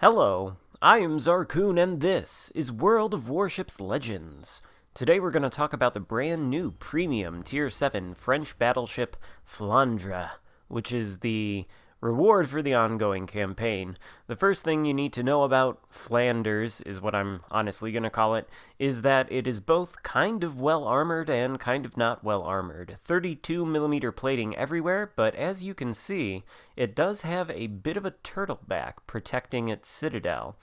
Hello, I am Xarkun and this is World of Warships Legends. Today we're going to talk about the brand new premium Tier 7 French battleship Flandre, which is the reward for the ongoing campaign. The first thing you need to know about Flanders, is what I'm honestly going to call it, is that it is both kind of well armored and kind of not well armored. 32mm plating everywhere, but as you can see, it does have a bit of a turtleback protecting its citadel.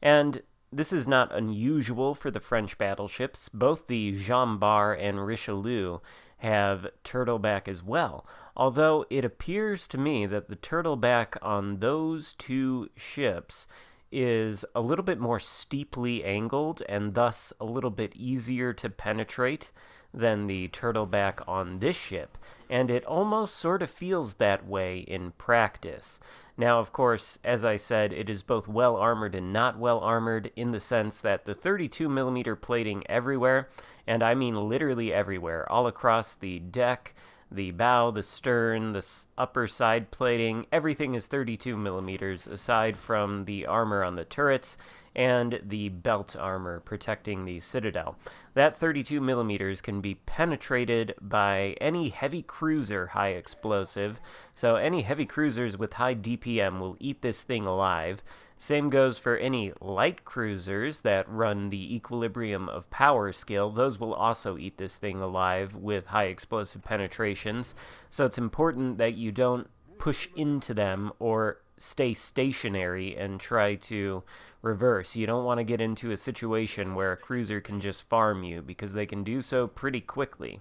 And this is not unusual for the French battleships. Both the Jean Bart and Richelieu have turtleback as well, although it appears to me that the turtleback on those two ships is a little bit more steeply angled and thus a little bit easier to penetrate than the turtleback on this ship, and it almost sort of feels that way in practice. Now, of course, as I said, it is both well armored and not well armored in the sense that the 32mm plating everywhere, and I mean literally everywhere, all across the deck, the bow, the stern, the upper side plating, everything is 32mm aside from the armor on the turrets and the belt armor protecting the citadel. That 32mm can be penetrated by any heavy cruiser high explosive, so any heavy cruisers with high DPM will eat this thing alive. Same goes for any light cruisers that run the equilibrium of power skill. Those will also eat this thing alive with high explosive penetrations. So it's important that you don't push into them or stay stationary and try to reverse. You don't want to get into a situation where a cruiser can just farm you, because they can do so pretty quickly.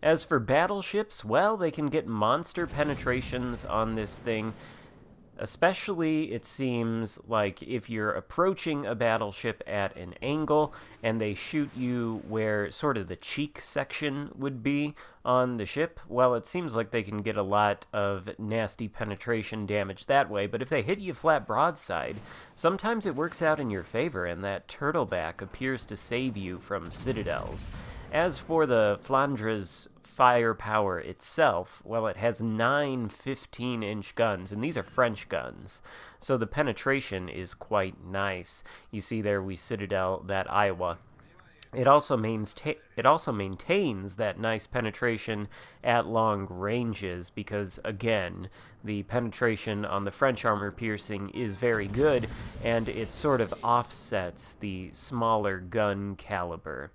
As for battleships, well, they can get monster penetrations on this thing. Especially, it seems like if you're approaching a battleship at an angle and they shoot you where sort of the cheek section would be on the ship, well, it seems like they can get a lot of nasty penetration damage that way. But if they hit you flat broadside, sometimes it works out in your favor, and that turtleback appears to save you from citadels. As for the Flandre's firepower itself, well, it has 9 15-inch guns, and these are French guns, so the penetration is quite nice. You see there we citadel that Iowa. It also maintains that nice penetration at long ranges because, again, the penetration on the French armor piercing is very good, and it sort of offsets the smaller gun caliber.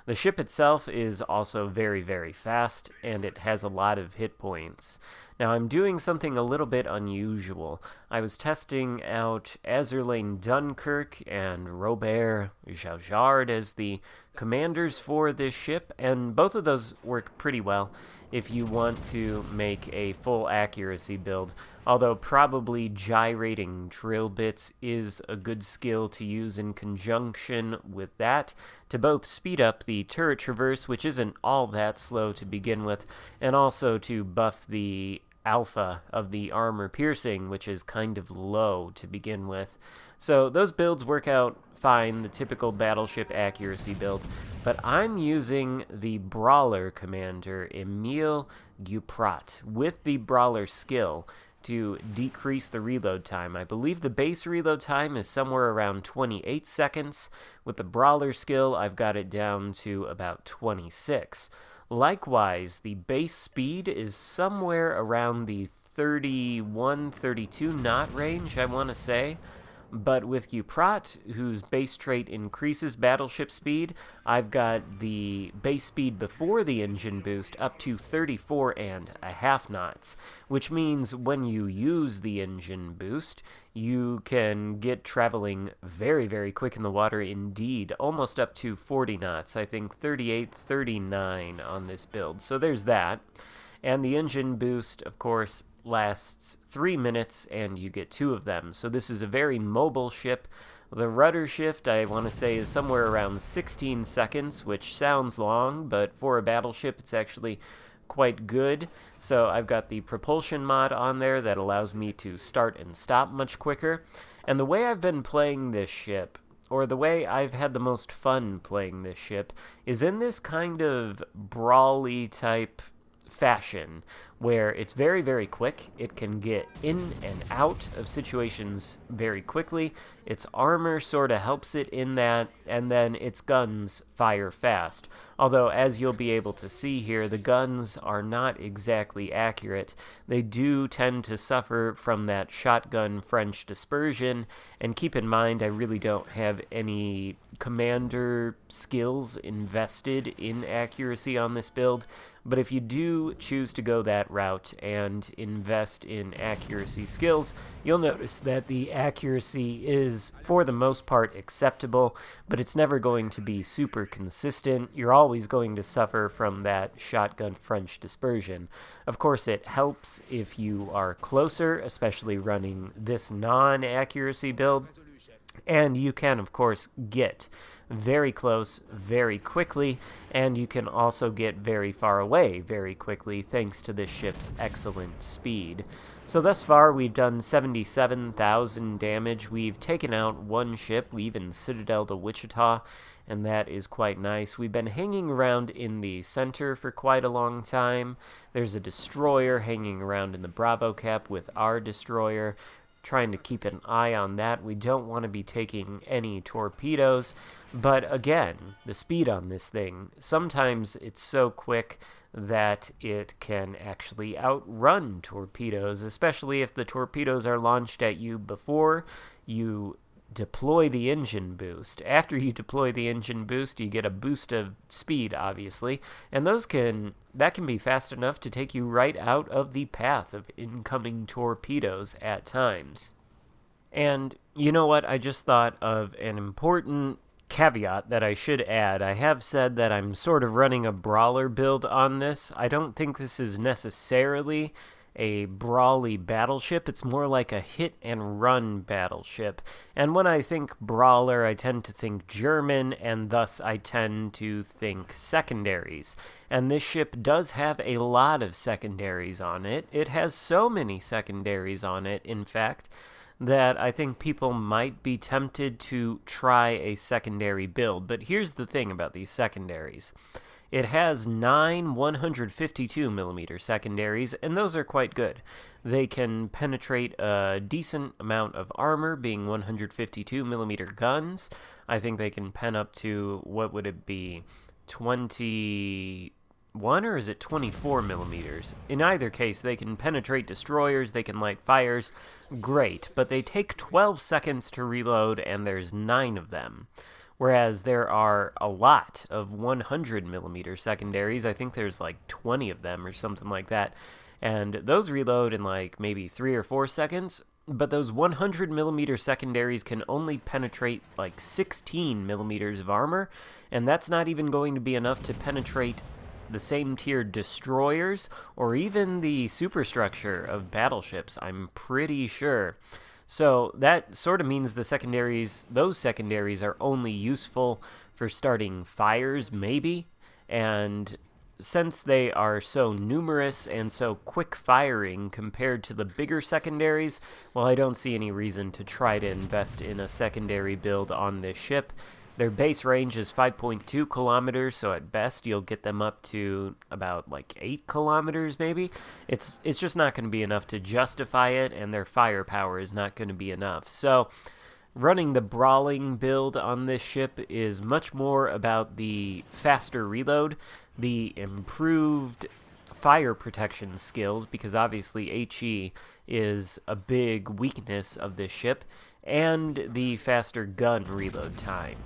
The ship itself is also very, very fast, and it has a lot of hit points. Now, I'm doing something a little bit unusual. I was testing out Azerlane Dunkirk and Robert Jaujard as the commanders for this ship, and both of those work pretty well if you want to make a full accuracy build, although probably gyrating drill bits is a good skill to use in conjunction with that to both speed up the turret traverse, which isn't all that slow to begin with, and also to buff the alpha of the armor piercing, which is kind of low to begin with. So those builds work out fine, the typical battleship accuracy build, but I'm using the Brawler commander, Emile Duprat, with the Brawler skill to decrease the reload time. I believe the base reload time is somewhere around 28 seconds. With the Brawler skill, I've got it down to about 26. Likewise, the base speed is somewhere around the 31, 32 knot range, I want to say. But with Duprat, whose base trait increases battleship speed, I've got the base speed before the engine boost up to 34.5 knots, which means when you use the engine boost, you can get traveling very, very quick in the water indeed, almost up to 40 knots, I think 38, 39 on this build. So there's that. And the engine boost, of course, lasts 3 minutes, and you get 2 of them. So this is a very mobile ship. The rudder shift, I want to say, is somewhere around 16 seconds, which sounds long, but for a battleship, it's actually quite good. So I've got the propulsion mod on there that allows me to start and stop much quicker. And the way I've been playing this ship, or the way I've had the most fun playing this ship, is in this kind of brawly type fashion, where it's very, very quick. It can get in and out of situations very quickly. Its armor sort of helps it in that, and then its guns fire fast. Although, as you'll be able to see here, the guns are not exactly accurate. They do tend to suffer from that shotgun French dispersion, and keep in mind, I really don't have any commander skills invested in accuracy on this build, but if you do choose to go that route and invest in accuracy skills, you'll notice that the accuracy is, for the most part, acceptable, but it's never going to be super consistent. You're always going to suffer from that shotgun French dispersion. Of course, it helps if you are closer, especially running this non-accuracy build, and you can, of course, get very close very quickly, and you can also get very far away very quickly thanks to this ship's excellent speed. So thus far we've done 77,000 damage. We've taken out one ship. We even citadeled a Wichita, and that is quite nice. We've been hanging around in the center for quite a long time. There's a destroyer hanging around in the Bravo cap with our destroyer, trying to keep an eye on that. We don't want to be taking any torpedoes, but again, the speed on this thing, sometimes it's so quick that it can actually outrun torpedoes, especially if the torpedoes are launched at you before you deploy the engine boost. After you deploy the engine boost, you get a boost of speed, obviously, and that can be fast enough to take you right out of the path of incoming torpedoes at times. And you know what? I just thought of an important caveat that I should add. I have said that I'm sort of running a brawler build on this. I don't think this is necessarily a brawly battleship. It's more like a hit and run battleship. And when I think brawler, I tend to think German, and thus I tend to think secondaries. And this ship does have a lot of secondaries on it. It has so many secondaries on it, in fact, that I think people might be tempted to try a secondary build. But here's the thing about these secondaries. It has 9 152mm secondaries, and those are quite good. They can penetrate a decent amount of armor, being 152mm guns. I think they can pen up to, what would it be, 21, or is it 24mm? In either case, they can penetrate destroyers, they can light fires. Great, but they take 12 seconds to reload, and there's 9 of them. Whereas there are a lot of 100mm secondaries. I think there's like 20 of them or something like that. And those reload in like maybe 3 or 4 seconds. But those 100mm secondaries can only penetrate like 16mm of armor. And that's not even going to be enough to penetrate the same tier destroyers or even the superstructure of battleships, I'm pretty sure. So that sort of means those secondaries are only useful for starting fires, maybe, and since they are so numerous and so quick firing compared to the bigger secondaries, well, I don't see any reason to try to invest in a secondary build on this ship. Their base range is 5.2 kilometers, so at best you'll get them up to about like 8 kilometers maybe. It's just not going to be enough to justify it, and their firepower is not going to be enough. So running the brawling build on this ship is much more about the faster reload, the improved fire protection skills, because obviously HE is a big weakness of this ship, and the faster gun reload time.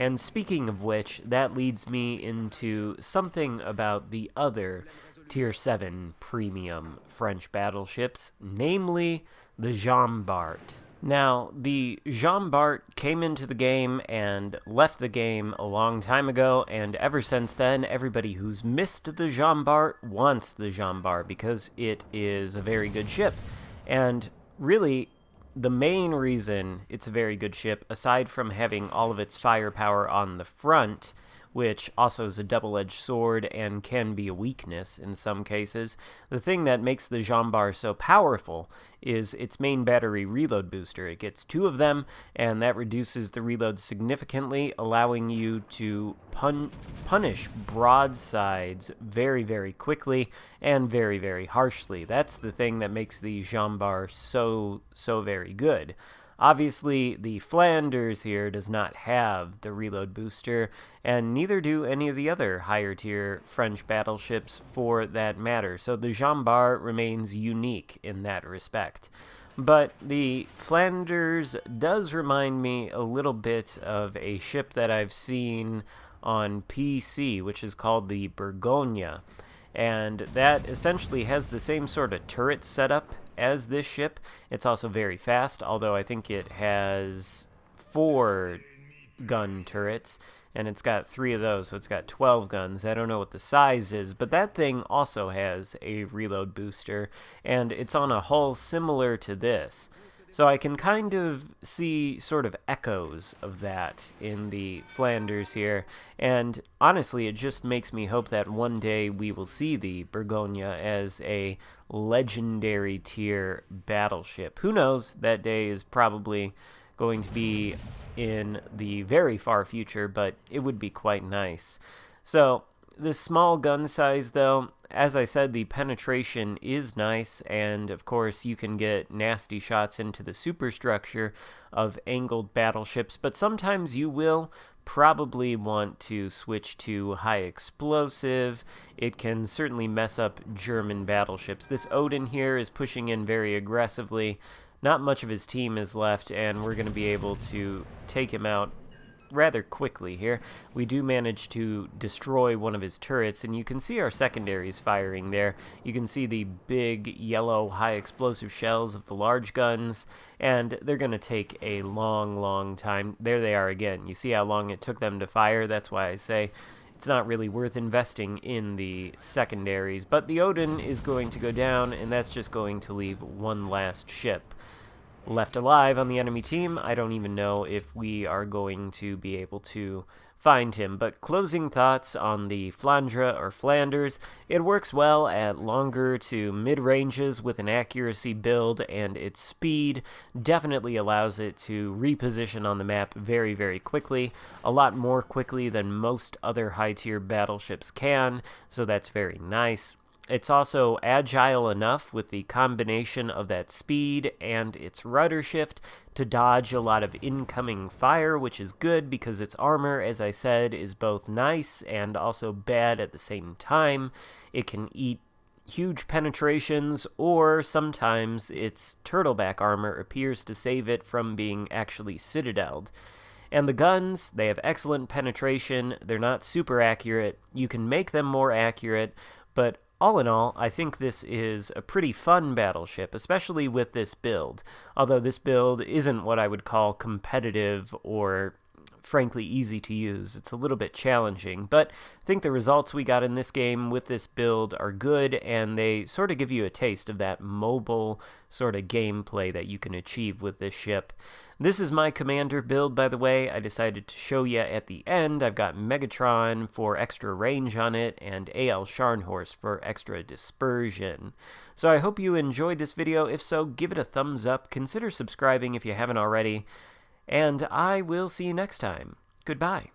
And speaking of which, that leads me into something about the other Tier 7 premium French battleships, namely the Jean Bart. Now, the Jean Bart came into the game and left the game a long time ago, and ever since then, everybody who's missed the Jean Bart wants the Jean Bart because it is a very good ship. And really, the main reason it's a very good ship, aside from having all of its firepower on the front, which also is a double-edged sword and can be a weakness in some cases. The thing that makes the Jean Bar so powerful is its main battery reload booster. It gets 2 of them, and that reduces the reload significantly, allowing you to punish broadsides very, very quickly and very, very harshly. That's the thing that makes the Jean Bar so very good. Obviously, the Flanders here does not have the reload booster, and neither do any of the other higher tier French battleships for that matter, so the Jean Bar remains unique in that respect. But the Flanders does remind me a little bit of a ship that I've seen on PC, which is called the Bourgogne, and that essentially has the same sort of turret setup as this ship. It's also very fast, although I think it has 4 gun turrets, and it's got 3 of those, so it's got 12 guns. I don't know what the size is, but that thing also has a reload booster, and it's on a hull similar to this. So I can kind of see sort of echoes of that in the Flanders here, and honestly, it just makes me hope that one day we will see the Bourgogne as a legendary tier battleship. Who knows? That day is probably going to be in the very far future, but it would be quite nice. So, this small gun size, though, as I said, the penetration is nice, and of course you can get nasty shots into the superstructure of angled battleships, but sometimes you will probably want to switch to high explosive. It can certainly mess up German battleships. This Odin here is pushing in very aggressively. Not much of his team is left, and we're going to be able to take him out rather quickly here. We do manage to destroy one of his turrets, and you can see our secondaries firing there. You can see the big yellow high explosive shells of the large guns, and they're going to take a long time. There they are again. You see how long it took them to fire? That's why I say it's not really worth investing in the secondaries. But the Odin is going to go down, and that's just going to leave one last ship left alive on the enemy team. I don't even know if we are going to be able to find him. But closing thoughts on the Flandre or Flanders, it works well at longer to mid-ranges with an accuracy build, and its speed definitely allows it to reposition on the map very quickly, a lot more quickly than most other high-tier battleships can, so that's very nice. It's also agile enough with the combination of that speed and its rudder shift to dodge a lot of incoming fire, which is good because its armor, as I said, is both nice and also bad at the same time. It can eat huge penetrations, or sometimes its turtleback armor appears to save it from being actually citadeled. And the guns, they have excellent penetration. They're not super accurate. You can make them more accurate, but all in all, I think this is a pretty fun battleship, especially with this build. Although this build isn't what I would call competitive or frankly easy to use. It's a little bit challenging, but I think the results we got in this game with this build are good, and they sort of give you a taste of that mobile sort of gameplay that you can achieve with this ship. This is my commander build, by the way. I decided to show you at the end. I've got Megatron for extra range on it, and A.L. Scharnhorst for extra dispersion. So I hope you enjoyed this video. If so, give it a thumbs up. Consider subscribing if you haven't already. And I will see you next time. Goodbye.